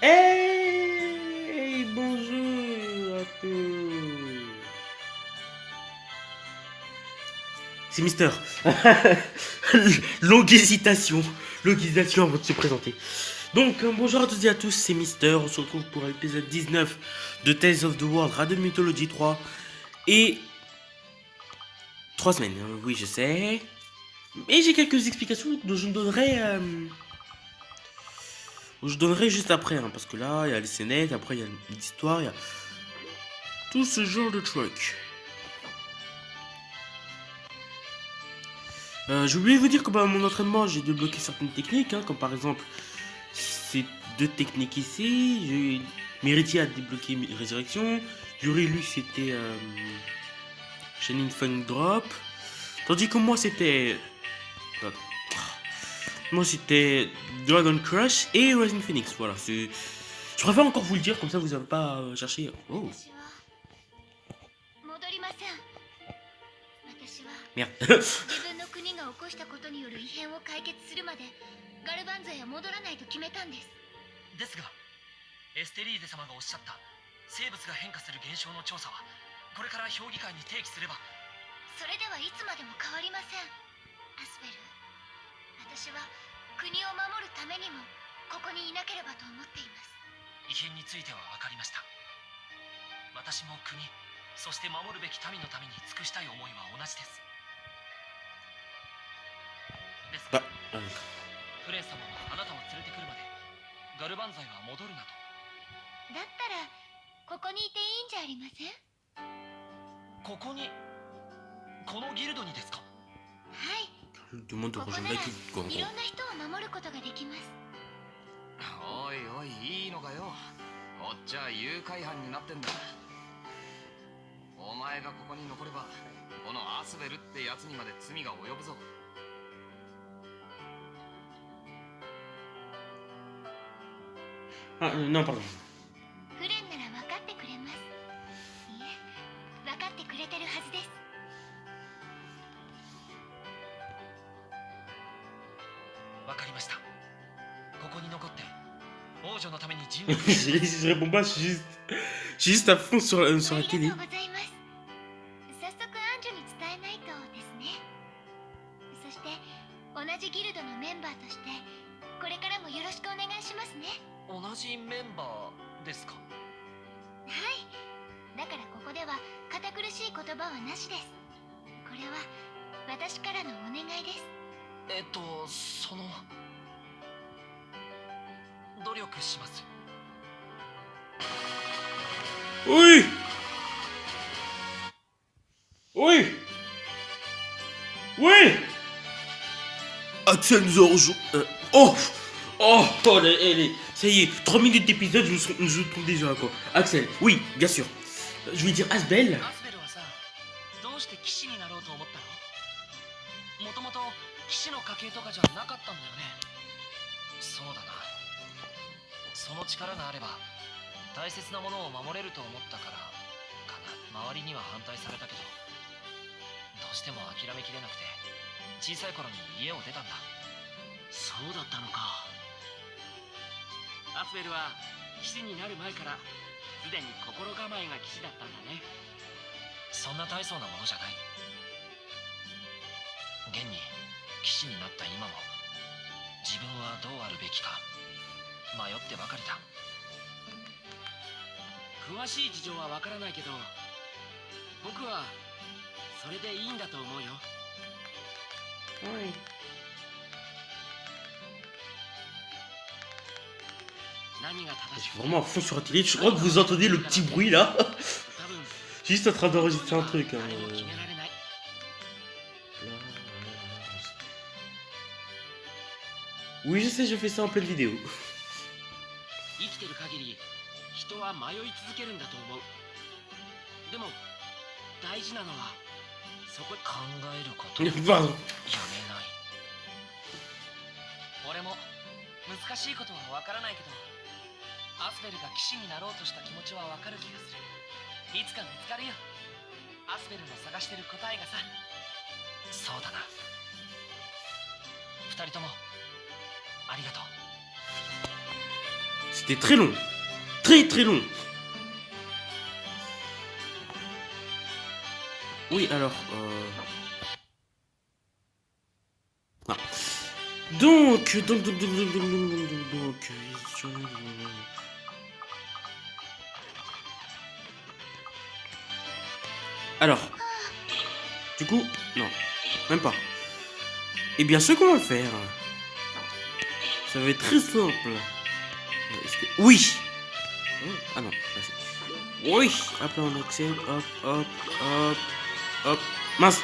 Hey, bonjour à tous. C'est Mister. Longue hésitation. Longue hésitation avant de se présenter. Donc, bonjour à toutes et à tous, c'est Mister. On se retrouve pour l'épisode 19 de Tales of the World Radiant Mythology 3. Et 3 semaines, oui, je sais. Et j'ai quelques explications dont je donnerai juste après, hein, parce que là, il y a les scénettes, après il y a l'histoire, il y a tout ce genre de trucs. Je voulais vous dire que mon entraînement, j'ai débloqué certaines techniques, hein, comme par exemple ces deux techniques ici. Méritier a débloqué Résurrection. Yuri, lui, c'était Shining Fang Drop. Tandis que moi, c'était. Moi, c'était Dragon Crush et Rising Phoenix. Voilà, c'est. Je préfère encore vous le dire, comme ça vous n'avez pas cherché. Oh. Merde. 自分の国が起こしたことによる異変を解決するまでガルバンザへ戻らないと決めたんです。ですが、エステリーゼ様がおっしゃった生物が変化する現象の調査はこれから評議会に提起すれば。それではいつまでも変わりません。アスベル、私は国を守るためにもここにいなければと思っています。異変については分かりました。私も国、そして守るべき民のために尽くしたい思いは同じです。ですが、フレン様はあなたを連れてくるまでガルバンザイは戻るなと。だったらここにいていいんじゃありません？ここに、このギルドにですか？はい。ここならいろんな人を守ることができます。おいおい、いいのかよ。こっちは誘拐犯になってんだ。お前がここに残ればこのアスベルってやつにまで罪が及ぶぞ。Non, pardon. フレンなら分かってくれます。いえ、分かってくれてるはずです。わかりました。ここに残って王女のために尽力。Je réponds pas, je suis juste à fond sur la あり télé. がとうございます。早速アンジュに伝えないとですね。そして同じギルドのメンバーとしてこれからもよろしくお願いしますね。同じメンバーですか？はい。だからここでは堅苦しい言葉はなしです。これは私からのお願いです。その努力します。 Oui! Oui! Oui! Axel nous a rejoint. Oh! Oh! Oh, ça y est, 3 minutes d'épisode, je trouve déjà quoi. Axel, oui, bien sûr. Je vais dire Asbel. アスベルはさ、どうして騎士になろうと思ったの？もともと騎士の家系とかじゃなかったんだよね。そうだな。その力があれば大切なものを守れると思ったからかな。周りには反対されたけど、どうしても諦めきれなくて小さい頃に家を出たんだ。そうだったのか。アスベルは騎士になる前からすでに心構えが騎士だったんだね。そんな大層なものじゃない。現に騎士になった今も自分はどうあるべきか迷ってばかりだ。詳しい事情はわからないけど、僕はそれでいいんだと思うよ。Oui. 何が正 Je し suis く vraiment à fond sur la télé. Je crois que vous entendez le petit bruit là. 多分 Je suis juste en train d'enregistrer un truc. 誰も決められない。 Oui, je sais, je fais ça en pleine vidéo. 生きてる限り人は迷い続けるんだと思う。でも大事なのはそこ考えることやめ Pardon. ない。俺も難しいことはわからないけど、アスベルが騎士になろうとした気持ちはわかる気がする。いつか見つかるよ、アスベルの探してる答えがさ。そうだな。二人ともありがとう。C'était très long. Très très long. Oui, alors... Ah. Donc... Alors... Du coup... Non. Même pas. Eh bien, ce qu'on va faire... Ça va être très simple. Oui. Ah non. Oui. Hop là, on accède. Hop, hop, hop, hop. Mince.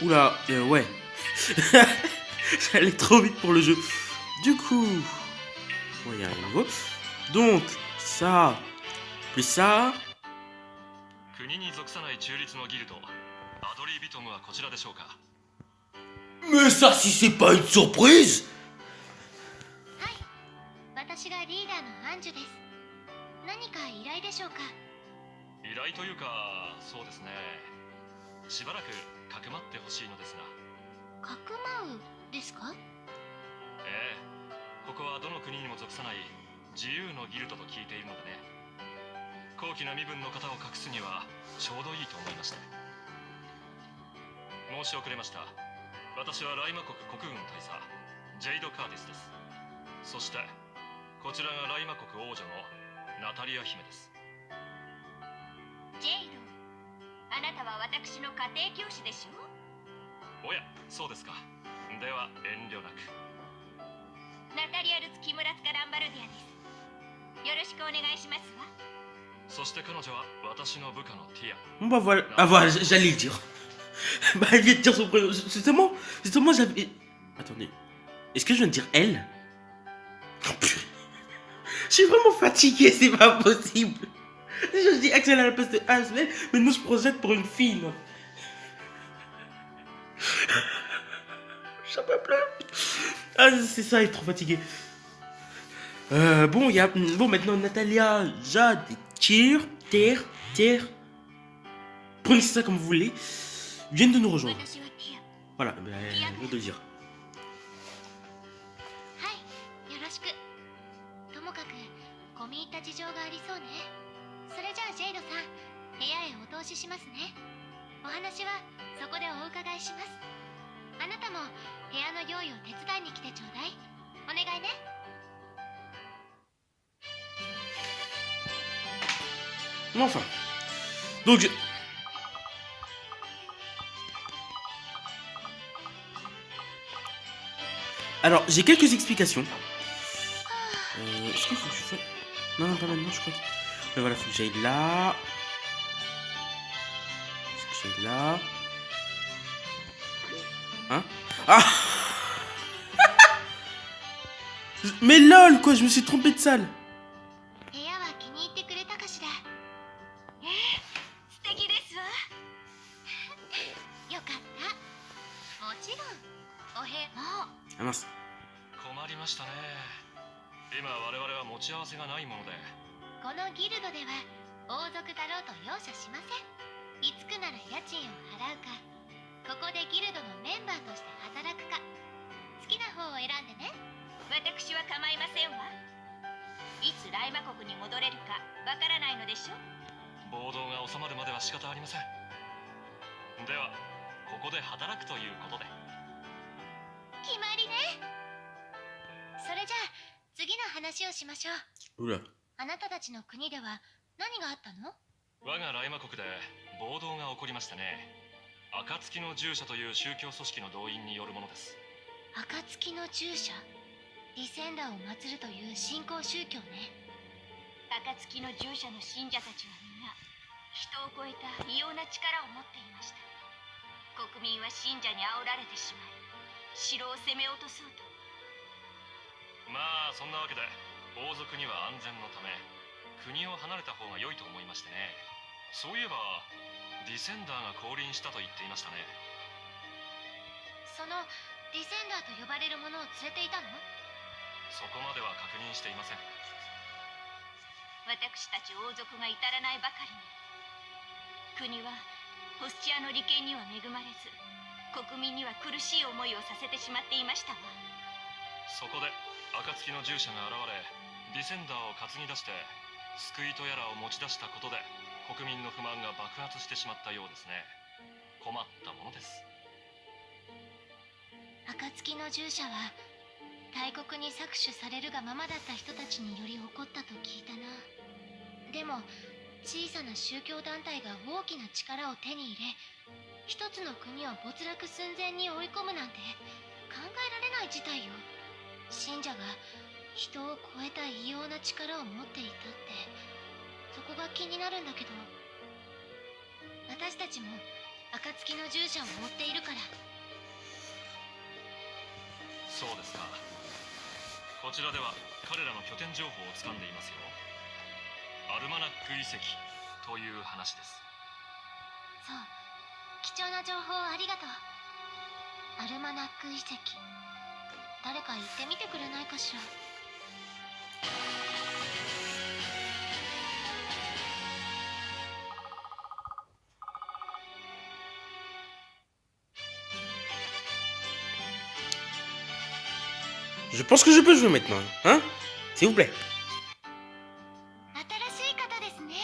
Oula, ouais. J'allais trop vite pour le jeu. Du coup... On va y arriver à nouveau. Donc, ça... Plus ça... Mais ça, si c'est pas une surprise! 私がリーダーのアンジュです。何か依頼でしょうか。依頼というか、そうですね。しばらくかくまってほしいのですが。かくまうですか。ええ、ここはどの国にも属さない自由のギルドと聞いているのでね。高貴な身分の方を隠すにはちょうどいいと思いまして。申し遅れました。私はライマ国国軍大佐ジェイド・カーティスです。そしてこちらがライマ国王女のナタリア姫です。ジェイド、あなたは私の家庭教師でしょ。おや、そうですか。では遠慮なく。ナタリアルツ・キムラツカ・ランバルディアです。よろしくお願いしますわ。そして彼女は私の部下のティア。Bah voilà, ah voilà, j'allais le dire. Bah elle vient de dire son prénom. Justement, j'avais... Attendez. Est-ce que je viens de dire elle? Je suis vraiment fatigué, c'est pas possible. Je dis Axel à la place de Axel, mais nous je projette pour une fille. Non. J'en peux plus. Ah, c'est ça, il est trop fatigué. Bon, il y a... Bon, maintenant, Natalia, Jade, Terre. Prenez ça comme vous voulez. Viennent de nous rejoindre. Voilà, ben, je viens de le dire. よろしく。ともかく込み入った事情がありそうね。それじゃあジェイドさん、部屋へお通ししますね。お話はそこでお伺いします。あなたも部屋の用意を手伝いに来てちょうだい。お願いね。Enfin. Donc... Alors, j'ai quelques explications. Est-ce qu'il faut que je fasse... Non, non, pas maintenant, je crois que... Mais voilà, faut que j'aille là. Faut que j'aille là. Hein? Ah. Mais lol, quoi, je me suis trompé de salle. 部屋は気に入ってくれたかしら。素敵ですわ。よかった。もちろんお部屋も。 Ah mince. 困りましたね。今我々は持ち合わせがないもので。このギルドでは王族だろうと容赦しません。いつくなら家賃を払うか、ここでギルドのメンバーとして働くか、好きな方を選んでね。私は構いませんわ。いつライマ国に戻れるかわからないのでしょ。暴動が収まるまでは仕方ありません。ではここで働くということで。決まりね。それじゃあ次の話をしましょう。 Oula. あなたたちの国では何があったの？我がライマ国で暴動が起こりましたね。暁の従者という宗教組織の動員によるものです。暁の従者、ディセンダーを祀るという信仰宗教ね。暁の従者の信者たちはみんな人を超えた異様な力を持っていました。国民は信者に煽られてしまい、城を攻め落とそうと。まあそんなわけで王族には安全のため国を離れた方が良いと思いましてね。そういえばディセンダーが降臨したと言っていましたね。そのディセンダーと呼ばれる者を連れていたの？そこまでは確認していません。私たち王族が至らないばかりに、国はホスチアの利権には恵まれず、国民には苦しい思いをさせてしまっていましたわ。そこで暁の従者が現れディセンダーを担ぎ出して救いとやらを持ち出したことで国民の不満が爆発してしまったようですね。困ったものです。暁の従者は大国に搾取されるがままだった人たちにより起こったと聞いたな。でも小さな宗教団体が大きな力を手に入れ一つの国を没落寸前に追い込むなんて考えられない事態よ。信者が人を超えた異様な力を持っていたってそこが気になるんだけど、私たちも暁の従者を追っているから。そうですか。こちらでは彼らの拠点情報を掴んでいますよ。アルマナック遺跡という話です。そう、貴重な情報ありがとう。アルマナック遺跡、誰か行ってみてくれないかしら。Je pense que je peux jouer maintenant, hein? S'il vous plaît. 新しい方ですね。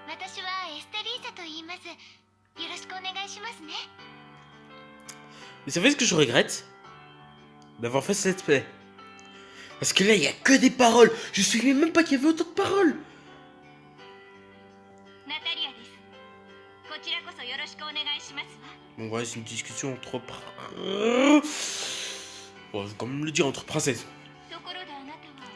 私はエステリーサと言います。よろしくお願いしますね。 Vous savez ce que je regrette? D'avoir fait ce let's play. Parce que là, il y a que des paroles. Je savais même pas qu'il y avait autant de paroles. ナタリアです。こちらこそよろしくお願いしますわ。 Bon, voilà, c'est une discussion entre... Bon, comme le dire, entre princesses. ところであなたは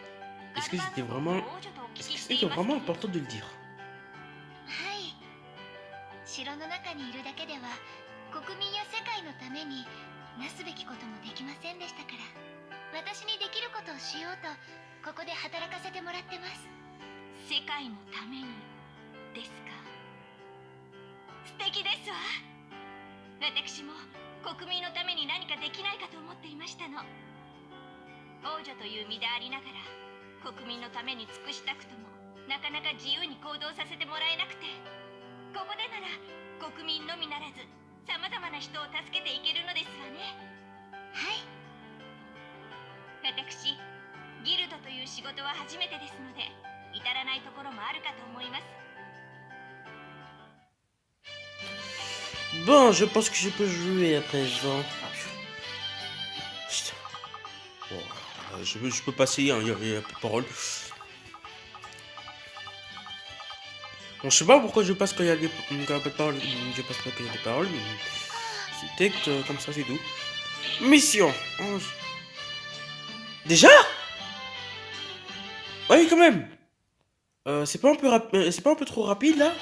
Est-ce que c'était vraiment... 王女とお聞 Est-ce き que してい c'était ますけど。 vraiment important de le dire? はい。城の中にいるだけでは国民や世界のためになすべきこともできませんでしたから、私にできることをしようとここで働かせてもらってます。世界のためにですか。素敵ですわ。私も国民のために何かできないかと思っていましたの。王女という身でありながら国民のために尽くしたくともなかなか自由に行動させてもらえなくて、ここでなら国民のみならずさまざまな人を助けていけるのですわね。はい。私ギルドという仕事は初めてですので至らないところもあるかと思います。 Bon, je pense que je peux jouer à présent. Putain. Bon, je peux passer, hein, il y a pas de parole. Bon, je sais pas pourquoi je passe quand il y a pas de parole. Je passe pas quand il y a des paroles, mais c'est texte comme ça, c'est tout. Mission. Oh, déjà? Oui, quand même. C'est pas un peu c'est pas un peu trop rapide là?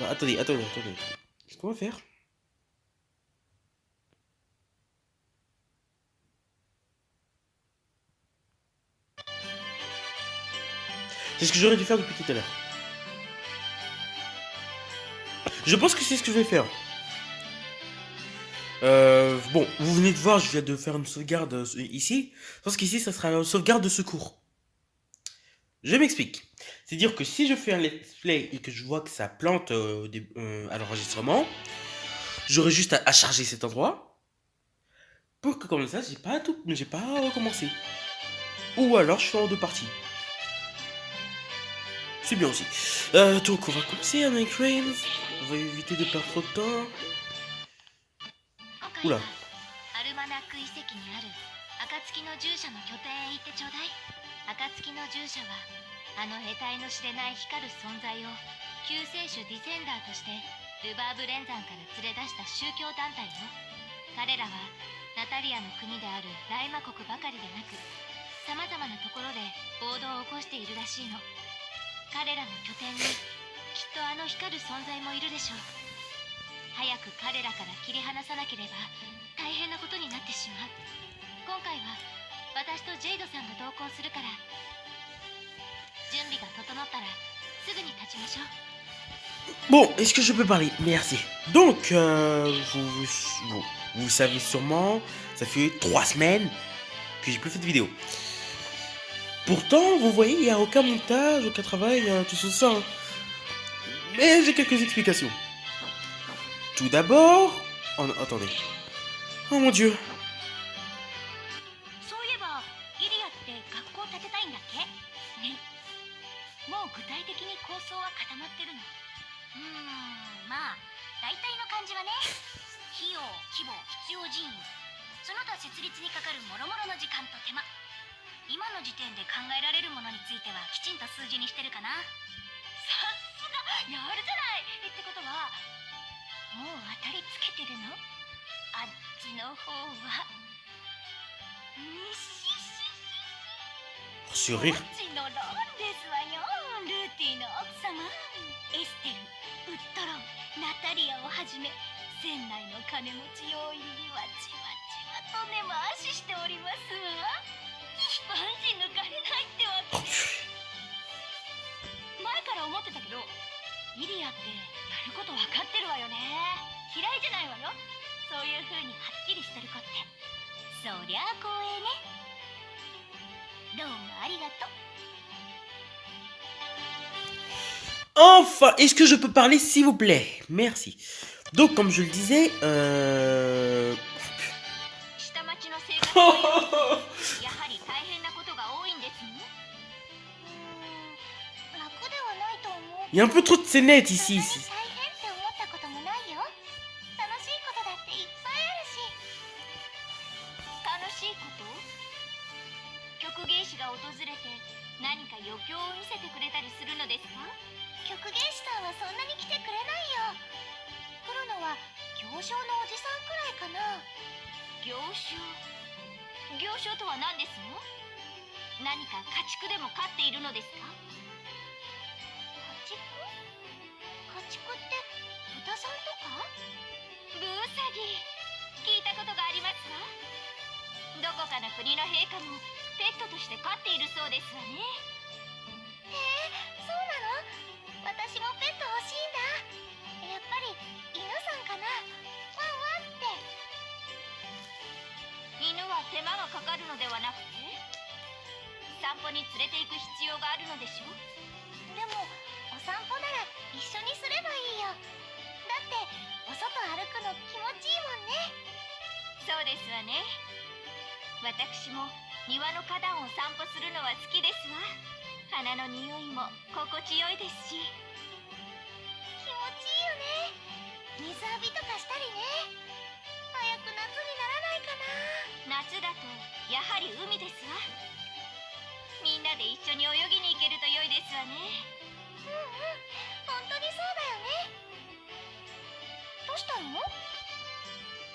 Bah, attendez. Qu'est-ce qu'on va faire? C'est ce que j'aurais dû faire depuis tout à l'heure. Je pense que c'est ce que je vais faire. Bon, vous venez de voir, je viens de faire une sauvegarde ici. Je pense qu'ici, ça sera une sauvegarde de secours. Je m'explique. C'est-à-dire que si je fais un let's play et que je vois que ça plante à l'enregistrement, j'aurai juste à charger cet endroit pour que comme ça, j'ai pas recommencé. Ou alors, je fais en deux parties. C'est bien aussi. Donc, on va commencer avec Rains. On va éviter de perdre trop de temps. Oula. アルマナック遺跡にある暁の従者の拠点へ行ってちょうだい。暁の従者はあの得体の知れない光る存在を救世主ディセンダーとしてルバーブ連山から連れ出した宗教団体よ。彼らはナタリアの国であるライマ国ばかりでなくさまざまなところで暴動を起こしているらしいの。彼らの拠点にきっとあの光る存在もいるでしょう。早く彼らから切り離さなければ大変なことになってしまう。今回は私とジェイドさんが同行するから準備が整ったらすぐに立ちましょう。 Bon, est-ce que je peux parler? Merci. Donc, vous savez sûrement, ça fait 3 semaines que j'ai plus fait de vidéo. Pourtant, vous voyez, il n'y a aucun montage, aucun travail, tout ça. Hein. Mais j'ai quelques explications. tout d'abord... Oh non, attendez. Oh mon dieu. そういえばイリアって学校建てたいんだっけね。もう具体的に構想は固まってるの？まあ大体の感じはね。費用、規模、必要人員、その他設立にかかる諸々の時間と手間、今の時点で考えられるものについてはきちんと数字にしてるかな。さすがやるじゃない。ってことはもう当たりつけてるの？あっちの方は。にししし。こ Sourire. っちのロンですわよ。ルーティの奥様エステル、ウッドロン、ナタリアをはじめ船内の金持ち要員にはじわじわと根回ししておりますわ。一般人抜かれないってわけ。前から思ってたけどイリアってやること分かってるわよね。嫌いじゃないわよ、そういう風にはっきりしてる子って。そりゃあ光栄ね。どうもありがとう。 Enfin, est-ce que je peux parler, s'il vous plaît? Merci. Donc, comme je le disais, 下町の生活のようにやはり大変なことが多いんですね。楽ではないと思う。 il y a un peu trop de scénettes ici. 大変って思ったこともないよ。楽しいことだっていっぱいあるし。楽しいこと？曲芸師が訪れて何か余興を見せてくれたりするのですか？曲芸師さんはそんなに来てくれないよ。来るのは行商のおじさんくらいかな。行商？行商とは何ですの？何か家畜でも飼っているのですか？家畜？家畜って豚さんとか？ブーサギ、聞いたことがありますわ。どこかの国の陛下もペットとして飼っているそうですわね。そうなの？私もペット欲しいんだ。やっぱり犬さんかな。ワンワンって。犬は手間がかかるのではなくて、散歩に連れて行く必要があるのでしょ。でもお散歩なら一緒にすればいいよ。だってお外歩くの気持ちいいもんね。そうですわね。私も庭の花壇を散歩するのは好きですわ。花の匂いも心地よいですし。気持ちいいよね。水浴びとかしたりね。早く夏にならないかな。夏だとやはり海ですわ。みんなで一緒に泳ぎに行けると良いですわね。本当にそうだよね。どうしたの？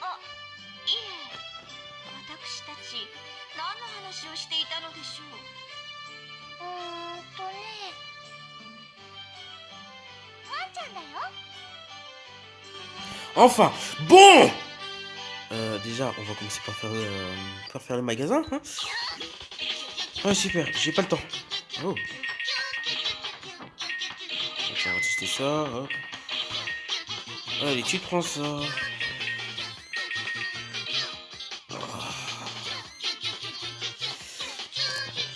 あ、いえ、私たち何の話をしていたのでしょう。ワンちゃんだよ。 Enfin, bon. Déjà, on va commencer par faire le magasin. Hein. Ouais, super, j'ai pas le temps. Oh. Tiens, on va tester ça. Hop. Allez, tu prends ça.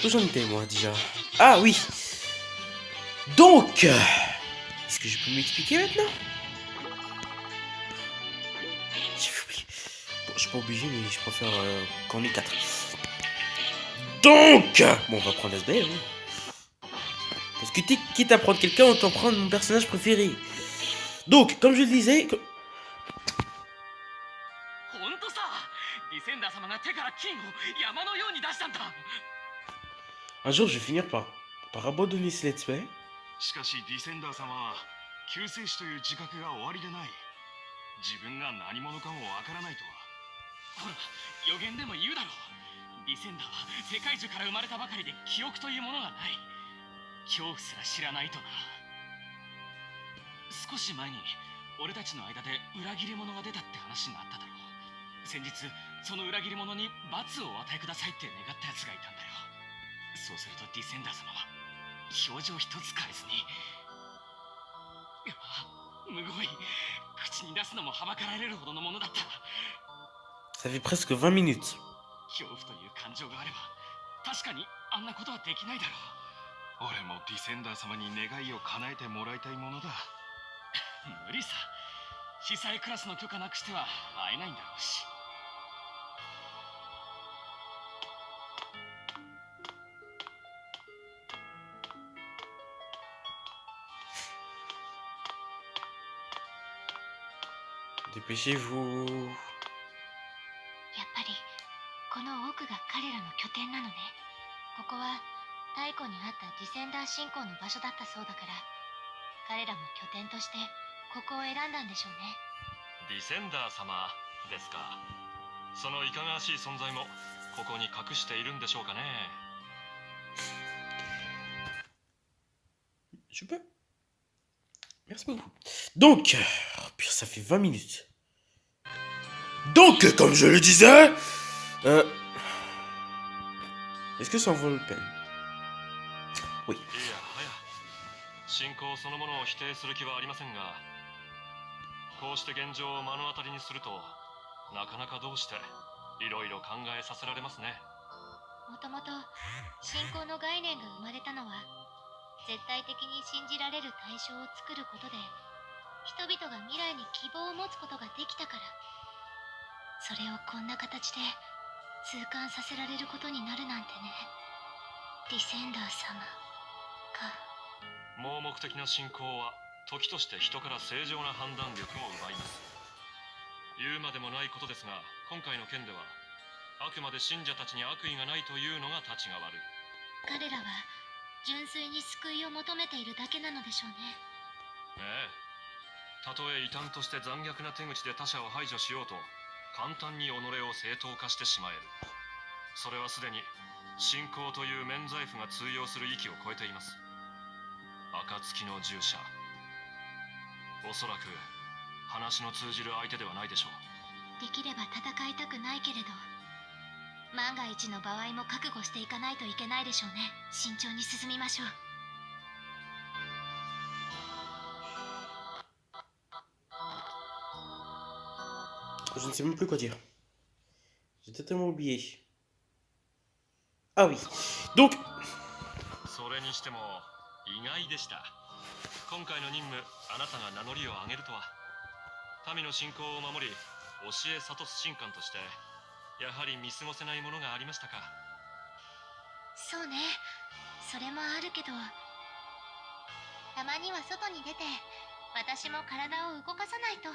Où j'en étais, moi, déjà? Ah, oui. Donc, est-ce que je peux m'expliquer maintenant? Bon, je suis pas obligé, mais je préfère qu'on est 4. Donc, bon, on va prendre SBL. Hein. Parce que quitte à prendre quelqu'un, autant prendre mon personnage préféré. Donc, comme je le disais... Un jour, je vais finir par abandonner ce let's play. しかしディセンダー様は救世主という自覚が終わりでない。自分が何者かもわからないとは。ほら、予言でも言うだろう。ディセンダーは世界中から生まれたばかりで記憶というものがない。恐怖すら知らないとな。少し前に俺たちの間で裏切り者が出たって話があっただろう。先日その裏切り者に罰をお与えくださいって願ったやつがいたんだよ。そうするとディセンダー様は表情一つ変えずに、むごい、口に出すのもはばかられるほどのものだった。 Ça fait presque 20 minutes. 恐怖という感情があれば確かにあんなことはできないだろう。俺もディセンダー様に願いを叶えてもらいたいものだ。無理さ。司祭クラスの許可なくしては会えないんだろうし。Dépêchez-vous. やっぱりこの奥が彼らの拠点なのね。ここは太古にあったディセンダー信仰の場所だったそうだから、彼らも拠点としてここを選んだんでしょうね。ディセンダー様ですか。そのいかがわしい存在もここに隠しているんでしょうかね。Je peux. Merci beaucoup. Donc, puis ça fait 20 minutes. Donc, comme je le disais, est-ce que ça en vaut la peine? Oui. いやはや、信仰そのものを否定する気はありませんが、こうして現状を目の当たりにすると、なかなかどうしていろいろ考えさせられますね。もともと信仰の概念が生まれたのは、絶対的に信じられる対象を作ることで、人々が未来に希望を持つことができたから。それをこんな形で痛感させられることになるなんてね。ディセンダー様か。盲目的な信仰は時として人から正常な判断力を奪います。言うまでもないことですが、今回の件ではあくまで信者たちに悪意がないというのがたちが悪い。彼らは純粋に救いを求めているだけなのでしょうね。ええ、たとえ異端として残虐な手口で他者を排除しようと簡単に己を正当化してしまえる。それはすでに信仰という免罪符が通用する域を超えています。暁の従者、おそらく話の通じる相手ではないでしょう。できれば戦いたくないけれど、万が一の場合も覚悟していかないといけないでしょうね。慎重に進みましょう。Je ne sais même plus quoi dire. J'ai totalement oublié. Ah oui. Donc, それにしても意外でした。今回の任務、あなたが名乗りを上げるとは。民の信仰を守り、教え諭す神官として、やはり見過ごせないものがありましたか。そうね、それもあるけど、たまには外に出て私も体を動かさないと。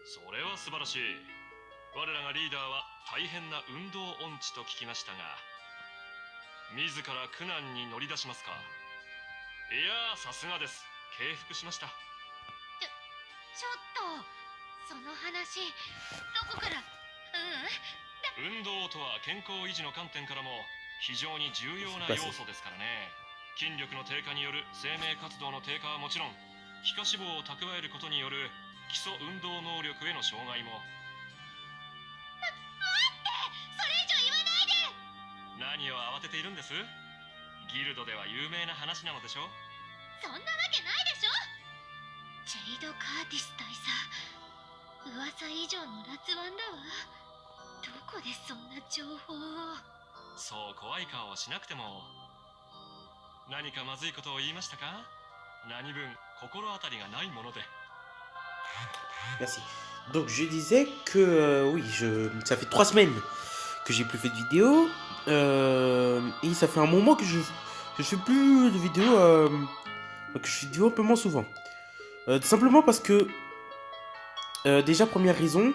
それは素晴らしい。我らがリーダーは大変な運動音痴と聞きましたが、自ら苦難に乗り出しますか。いやー、さすがです。敬服しました。ちょっとその話どこから。運動とは健康維持の観点からも非常に重要な要素ですからね。筋力の低下による生命活動の低下はもちろん、皮下脂肪を蓄えることによる基礎運動能力への障害も。待って、それ以上言わないで。何を慌てているんです？ギルドでは有名な話なのでしょ。そんなわけないでしょ。ジェイド・カーティス大佐、噂以上の辣腕だわ。どこでそんな情報を。そう怖い顔をしなくても。何かまずいことを言いましたか？何分心当たりがないもので。merci. Donc, je disais que oui, ça fait 3 semaines que j'ai plus fait de vidéos. Et ça fait un moment que je fais plus de vidéos. Que je fais de vidéos un peu moins souvent. Tout simplement parce que, déjà, première raison,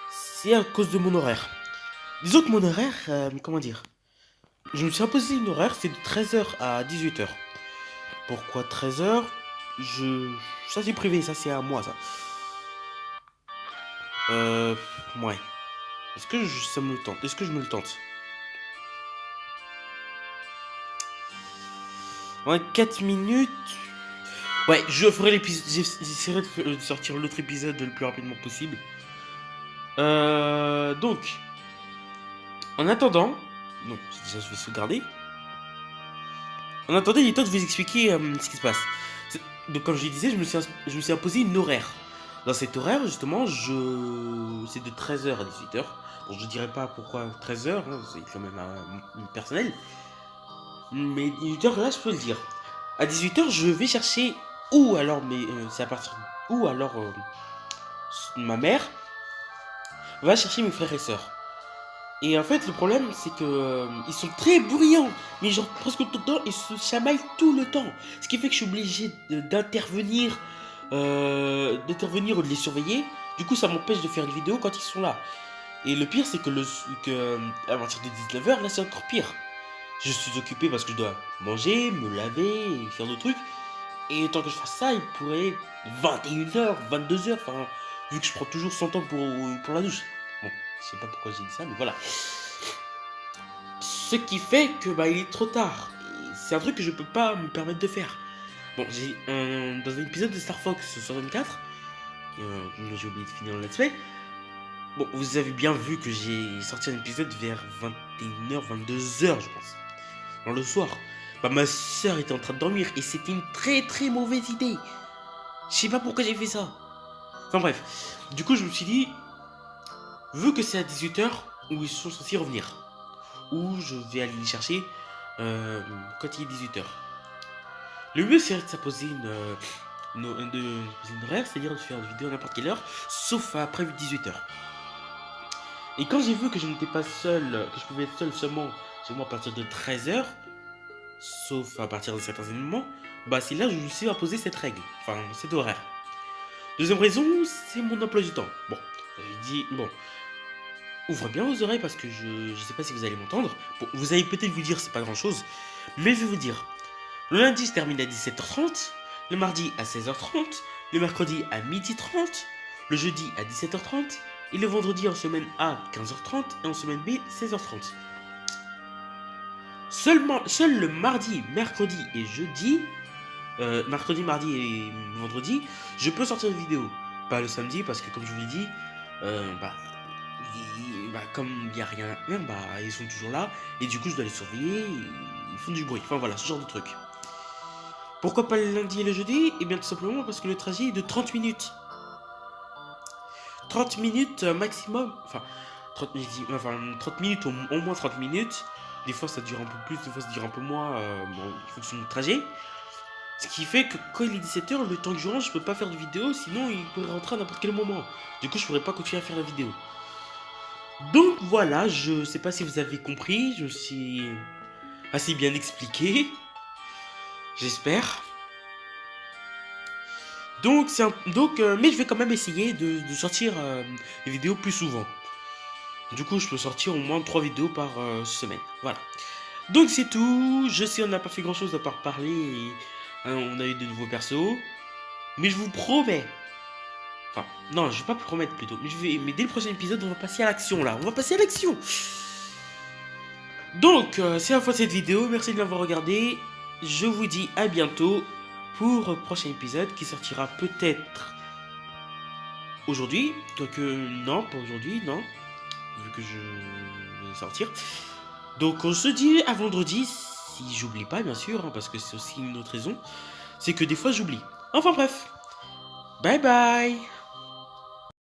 c'est à cause de mon horaire. Disons que mon horaire, comment dire, je me suis imposé une horaire, c'est de 13h à 18h. Pourquoi 13h? Ça c'est privé, ça c'est à moi, ça. Ouais. Est-ce que ça me le tente? Est-ce que je me le tente? Ouais, 4 minutes. Ouais, je ferai l'épisode. J'essaierai de sortir l'autre épisode le plus rapidement possible. Donc, en attendant, non, déjà je vais sauvegarder. En attendant, il est temps de vous expliquer ce qui se passe. Donc, comme je disais, je me suis imposé une horaire. Dans cette horaire, justement, c'est de 13h à 18h. Bon, je dirais pas pourquoi 13h, hein, c'est quand même personnel. Mais 18h, là, je peux le dire. À 18h, je vais chercher où alors, mais c'est à partir où alors ma mère va chercher mes frères et sœurs. Et en fait, le problème, c'est que ils sont très bruyants. Mais genre, presque tout le temps, ils se chamaillent tout le temps. Ce qui fait que je suis obligé d'intervenir ou de les surveiller. Du coup, ça m'empêche de faire une vidéo quand ils sont là. Et le pire, c'est que, à partir de 19h, là, c'est encore pire. Je suis occupé parce que je dois manger, me laver et faire d'autres trucs. Et tant que je fasse ça, il pourrait 21h, 22h, enfin, vu que je prends toujours son temps pour la douche. Bon, je sais pas pourquoi j'ai dit ça, mais voilà. Ce qui fait que bah il est trop tard. C'est un truc que je peux pas me permettre de faire. Bon, dans un épisode de Star Fox 64, j'ai oublié de finir le let's play. Bon, vous avez bien vu que j'ai sorti un épisode vers 21h, 22h, je pense. Dans le soir. Bah, ma soeur était en train de dormir et c'était une très très mauvaise idée. Je sais pas pourquoi j'ai fait ça. Enfin bref. Du coup, je me suis dit, vu que c'est à 18h où ils sont censés revenir, où je vais aller les chercher quand il est 18h. Le mieux, c'est de s'imposer une horaire, c'est-à-dire de faire une vidéo à n'importe quelle heure, sauf après 18h. Et quand j'ai vu que je n'étais pas seul, que je pouvais être seul seulement chez moi à partir de 13h, sauf à partir de certains événements, bah c'est là où je me suis imposé cette règle, enfin cet horaire. Deuxième raison, c'est mon emploi du temps. Bon, j'ai dit, bon, ouvrez bien vos oreilles parce que je sais pas si vous allez m'entendre. Bon, vous allez peut-être vous dire c'est pas grand chose, mais je vais vous dire. Le lundi, je termine à 17h30, le mardi à 16h30, le mercredi à 12h30, le jeudi à 17h30, et le vendredi en semaine A 15h30 et en semaine B 16h30. Seul le mardi, mercredi et jeudi, mercredi, mardi et vendredi, je peux sortir une vidéo. Pas le samedi parce que comme je vous l'ai dit, comme il n'y a rien à faire, ils sont toujours là et du coup je dois les surveiller, ils font du bruit, enfin voilà, ce genre de truc. Pourquoi pas le lundi et le jeudi? Eh bien tout simplement parce que le trajet est de 30 minutes. 30 minutes maximum, enfin 30 minutes, au moins 30 minutes. Des fois ça dure un peu plus, des fois ça dure un peu moins, en fonction du trajet. Ce qui fait que quand il est 17h, le temps que je rentre, je peux pas faire de vidéo, sinon il pourrait rentrer à n'importe quel moment. Du coup je pourrais pas continuer à faire la vidéo. Donc voilà, je sais pas si vous avez compris, je me suis assez bien expliqué. J'espère. Donc, mais je vais quand même essayer de sortir des vidéos plus souvent. Du coup, je peux sortir au moins 3 vidéos par semaine. Voilà. Donc, c'est tout. Je sais, on n'a pas fait grand chose à part parler. Et, on a eu de nouveaux persos. Mais je vous promets. Enfin, non, je vais pas promettre plutôt. Mais dès le prochain épisode, on va passer à l'action là. On va passer à l'action. Donc, c'est la fin de cette vidéo. Merci de l'avoir regardé. Je vous dis à bientôt pour le prochain épisode qui sortira peut-être aujourd'hui. Quoique, non, pas aujourd'hui, non. Vu que je vais sortir. Donc, on se dit à vendredi. Si j'oublie pas, bien sûr, parce que c'est aussi une autre raison. C'est que des fois, j'oublie. Enfin, bref. Bye bye.